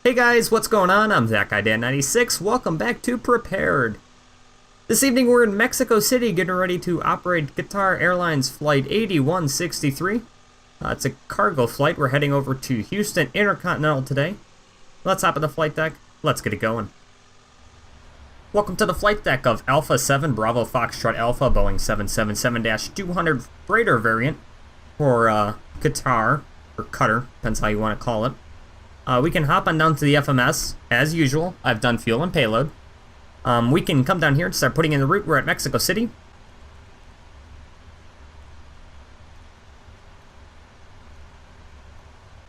Hey guys, what's going on? I'm that guy Dan96. Welcome back to Prepared. This evening we're in Mexico City getting ready to operate Qatar Airways Flight 8163. It's a cargo flight. We're heading over to Houston Intercontinental today. Let's hop on the flight deck. Let's get it going. Welcome to the flight deck of Alpha 7 Bravo Foxtrot Alpha Boeing 777-200 freighter variant for Qatar, or Qatar, depends how you want to call it. We can hop on down to the FMS, as usual. I've done fuel and payload. We can come down here and start putting in the route. We're at Mexico City.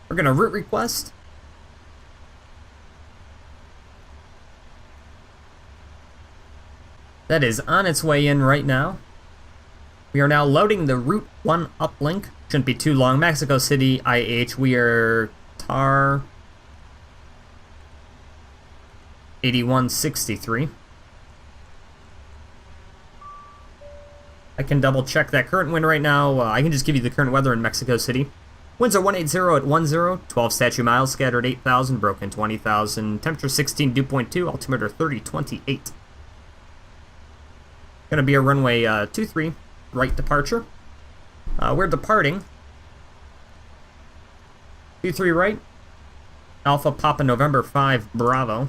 We're going to route request. That is on its way in right now. We are now loading the Route 1 uplink. Shouldn't be too long. Mexico City, IH. We are TAR 8163. I can double check that current wind right now. I can just give you the current weather in Mexico City. Winds are 180 at 10, 12 statute miles, scattered 8,000, broken 20,000, temperature 16, dew point 2, altimeter 3028. Gonna be a runway 23, right departure. We're departing. 23 right, Alpha Papa November 5 Bravo.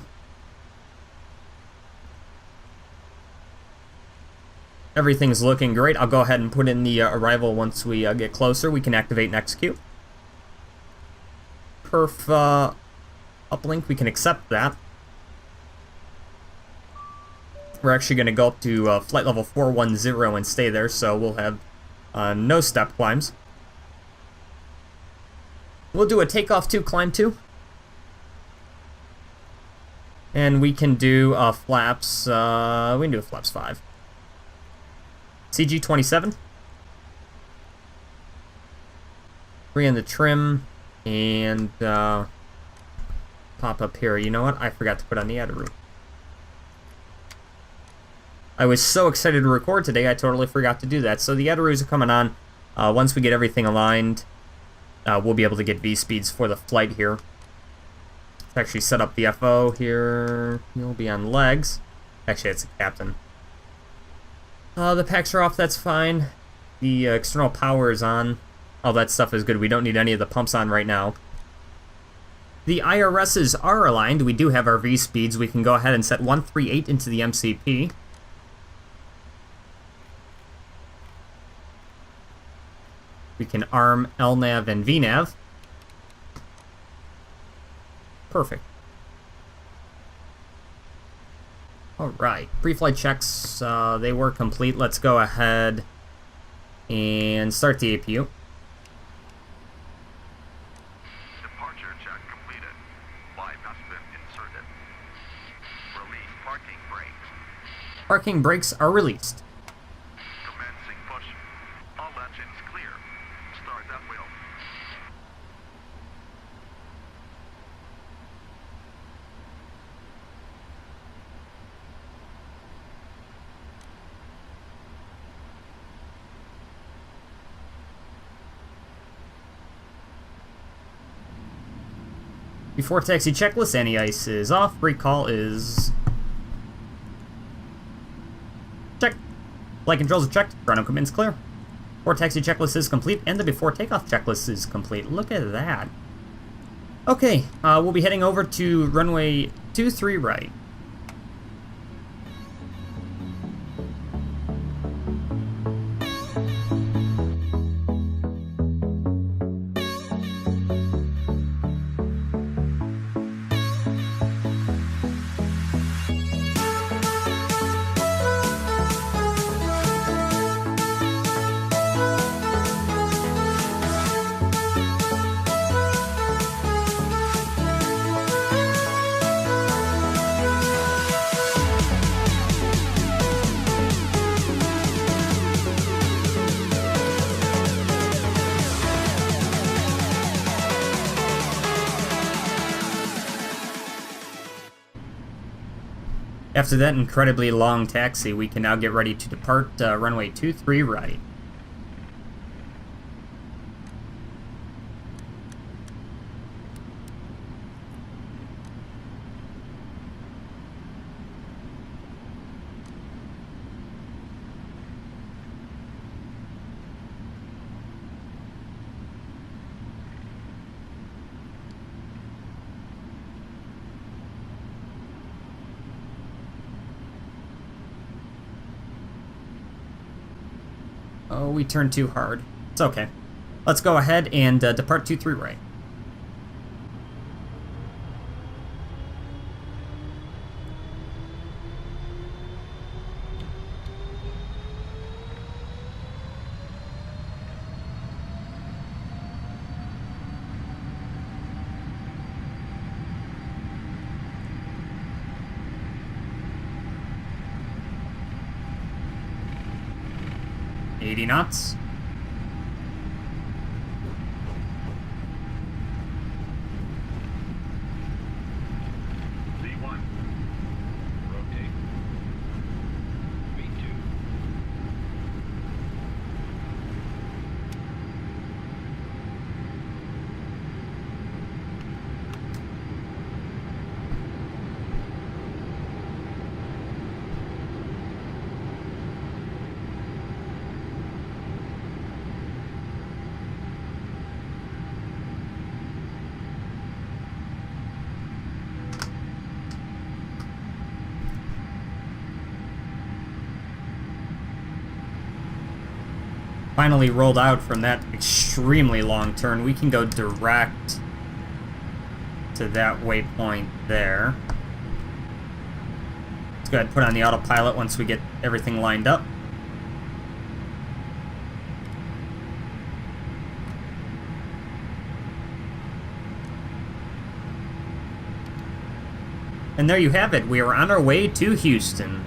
Everything's looking great. I'll go ahead and put in the arrival once we get closer. We can activate and execute. Perf uplink, we can accept that. We're actually going to go up to flight level 410 and stay there, so we'll have no step climbs. We'll do a takeoff 2, climb 2. And we can do flaps, we can do a flaps 5. CG 27. 3 in the trim, and pop up here. You know what? I forgot to put on the add route. I was so excited to record today, I totally forgot to do that. So the add-routes are coming on. Once we get everything aligned, we'll be able to get V-speeds for the flight here. Let's actually set up the FO here. You'll be on legs. Actually, it's a captain. The packs are off, that's fine. The external power is on. All that stuff is good. We don't need any of the pumps on right now. The IRSs are aligned. We do have our V-speeds. We can go ahead and set 138 into the MCP. We can arm LNAV and VNAV. Perfect. Alright, pre-flight checks, they were complete. Let's go ahead and start the APU. Departure check completed. Live has been inserted. Release parking brakes. Parking brakes are released. Commencing push. All engines clear. Start that wheel. Before taxi checklist, anti-ice is off. Recall is checked. Flight controls are checked. Ground equipment's clear. Before taxi checklist is complete, and the before takeoff checklist is complete. Look at that. Okay, we'll be heading over to runway 23 right. After that incredibly long taxi, we can now get ready to depart runway 23 right. Oh, we turned too hard. It's okay. Let's go ahead and depart 23 right. $80 knots. V1. Rotate. V2. Finally rolled out from that extremely long turn. We can go direct to that waypoint there. Let's go ahead and put on the autopilot once we get everything lined up. And there you have it. We are on our way to Houston.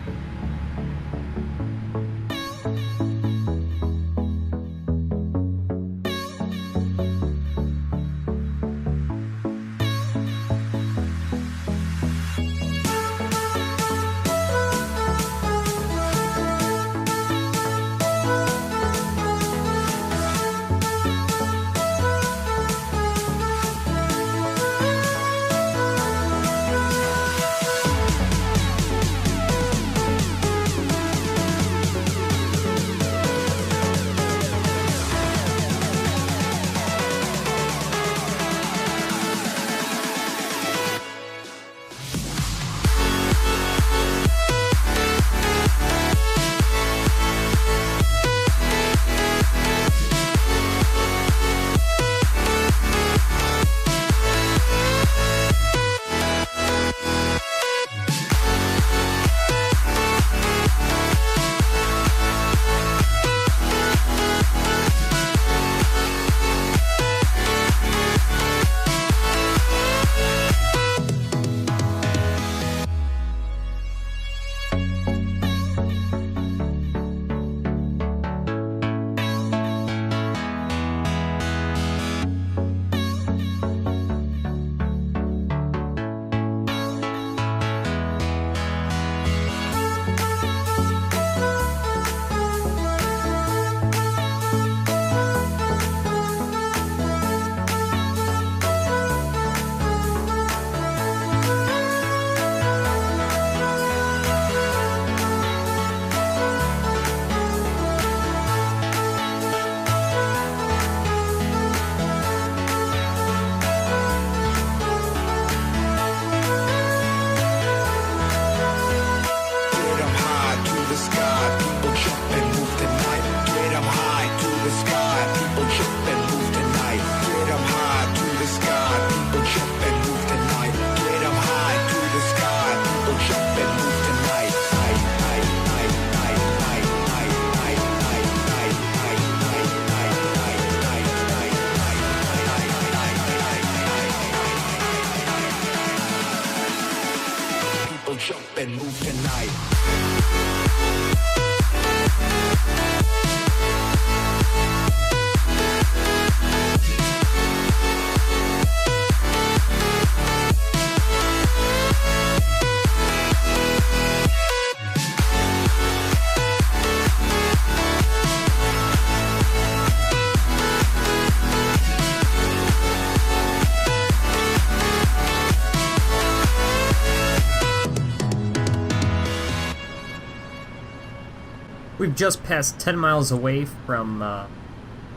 We've just passed 10 miles away from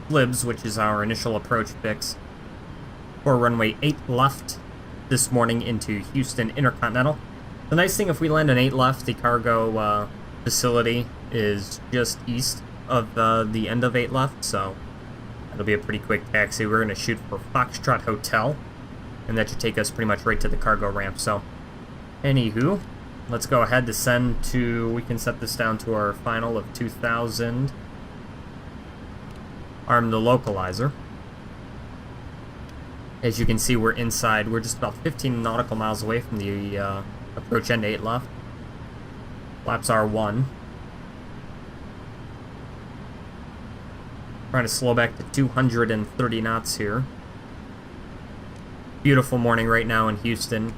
Libs, which is our initial approach fix, for runway 8 left this morning into Houston Intercontinental. The nice thing, if we land an 8 left, the cargo facility is just east of the end of 8 left, so it'll be a pretty quick taxi. We're going to shoot for Foxtrot Hotel, and that should take us pretty much right to the cargo ramp. So, anywho, let's go ahead, descend to, we can set this down to our final of 2,000. Arm the localizer. As you can see, we're inside. We're just about 15 nautical miles away from the approach end 8 left. Flaps R1. Trying to slow back to 230 knots here. Beautiful morning right now in Houston.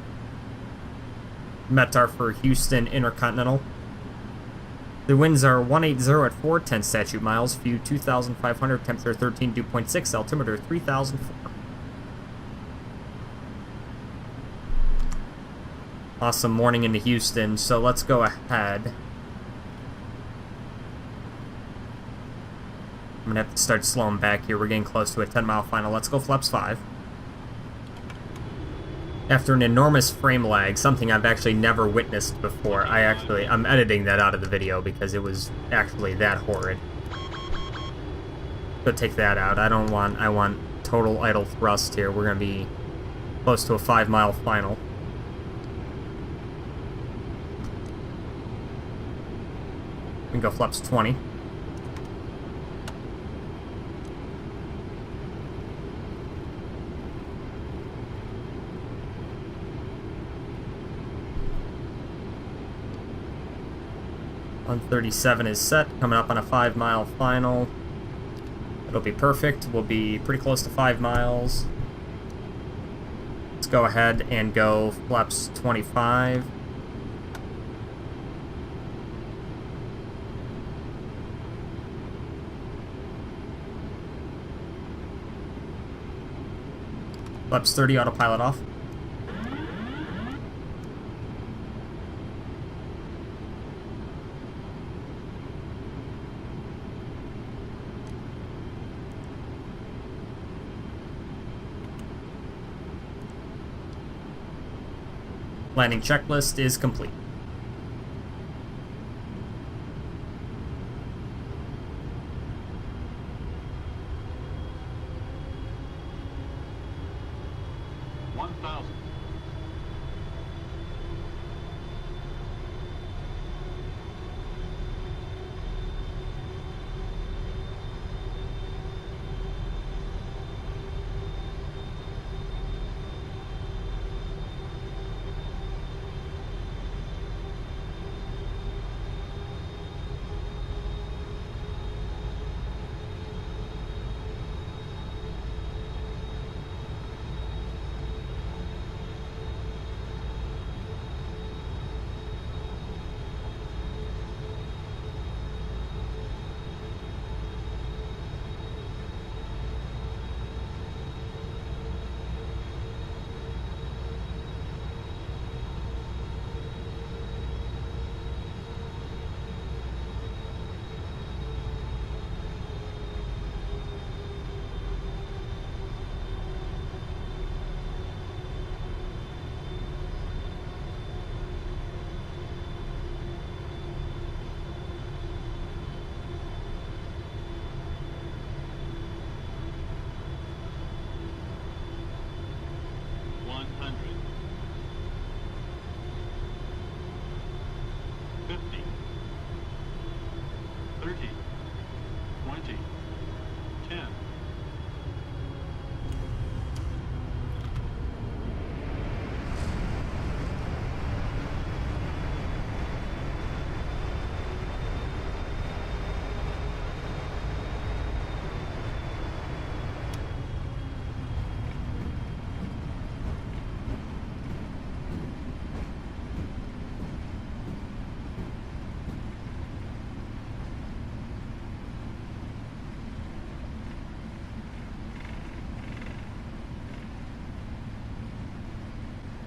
METAR for Houston Intercontinental. The winds are 180 at 410 statute miles. View 2,500. Temperature 13, dew point 6. Altimeter 3,004. Awesome morning into Houston, so let's go ahead. I'm gonna have to start slowing back here. We're getting close to a 10-mile final. Let's go flaps 5. After an enormous frame lag, something I've actually never witnessed before, I'm editing that out of the video because it was actually that horrid. So take that out. I want total idle thrust here. We're gonna be close to a 5-mile final. We can go flaps 20. .137 is set, coming up on a 5-mile final. It'll be perfect. We'll be pretty close to 5 miles. Let's go ahead and go flaps 25. Flaps 30, autopilot off. Landing checklist is complete.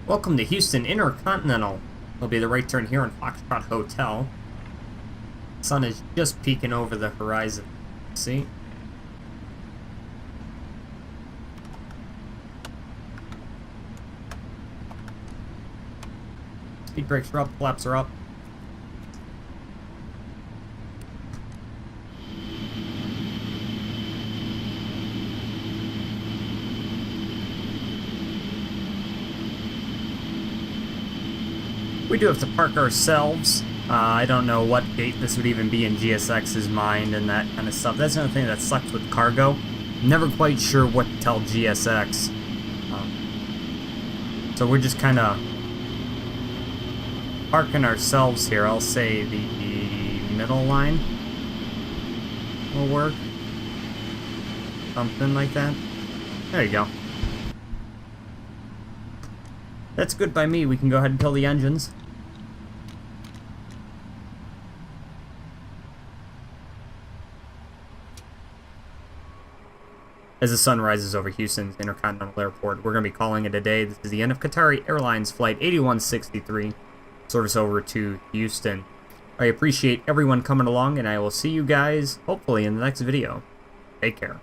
Welcome to Houston Intercontinental. Will be the right turn here in Foxtrot Hotel. Sun is just peeking over the horizon. See? Speed brakes are up, flaps are up. We do have to park ourselves. I don't know what gate this would even be in GSX's mind and that kind of stuff. That's another thing that sucks with cargo. Never quite sure what to tell GSX. So we're just kind of parking ourselves here. I'll say the middle line will work. Something like that. There you go. That's good by me. We can go ahead and kill the engines. As the sun rises over Houston's Intercontinental Airport, we're going to be calling it a day. This is the end of Qatar Airways Flight 8163, service over to Houston. I appreciate everyone coming along, and I will see you guys, hopefully, in the next video. Take care.